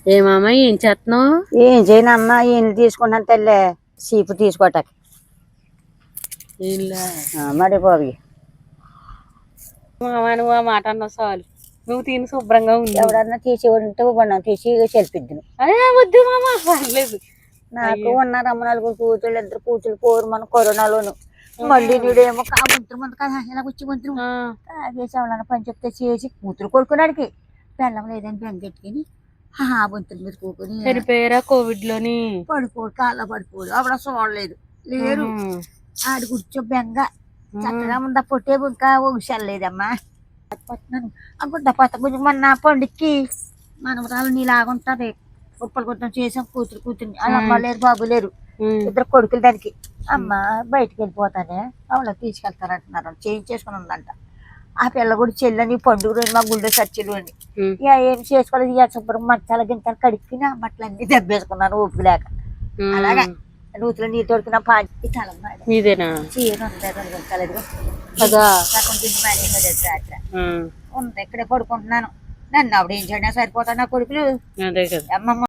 ఏమామా ఏం చేస్తున్నావు? ఏం చేయనమ్మా ఈయన తీసుకున్నాను తల్లే సీపు తీసుకోటానికి మరి బాబు మామా నువ్వు ఆ మాట అన్నావు చాలు. నువ్వు తిని శుభ్రంగా ఉంది. ఎవడన్నా తీసి ఉంటే తీసి చెల్పిద్దును. అదే వద్దు మామా, పర్లేదు. నాకు ఉన్నారు అమ్మ నలుగురు కూతుళ్ళు, 2 కూతుళ్ళు పోరు మన కరోనాలోను. మళ్ళీ నీడేమో మంత్రి ముందు కదా ఇలా వచ్చి మంత్రి తాగేసి ఎవరన్నా పని చెప్తే చేసి కూతురు కొడుకున్నాడికి పెళ్ళం లేదని బెంగెట్టుకుని బొంతుల మీద కూకుని చనిపోయారా కోవిడ్ లోని? పడిపోడు కాళ్ళ పడిపోడు అప్పుడు చూడలేదు లేరు. ఆడి కూర్చో బెంగ చక్కగా ముందా పొట్టే ఇంకా ఊసలేదమ్మా పట్టినాను అనుకుంటా పత్త గురించి మొన్న పండుగకి మనవరాలు నీలాగుంటది ఉప్పలు కొట్టం చేసాం కూతురు వాళ్ళ అమ్మ లేరు బాబు లేరు, 2 కొడుకులు దానికి. అమ్మ బయటకు వెళ్ళిపోతానే వాళ్ళకి తీసుకెళ్తారంటున్నారు, చేయించేసుకుని ఉందంట. ఆ పిల్ల కూడా చెల్లని పండుగ రోజు మా గుళ్ళో చర్చలు అని ఏం చేసుకోలేదు. శుభ్రం మంచాల గింతలు కడిగిన బట్టలు అన్ని దెబ్బేసుకున్నాను ఓపిక లేక. అలాగా నూతులు నీళ్ళు తోడుకున్న పాంచి ఇదేనా ఉంది ఇక్కడే పడుకుంటున్నాను. నన్ను అప్పుడు ఏం చేయడం సరిపోతా నా కొడుకులు అమ్మమ్మ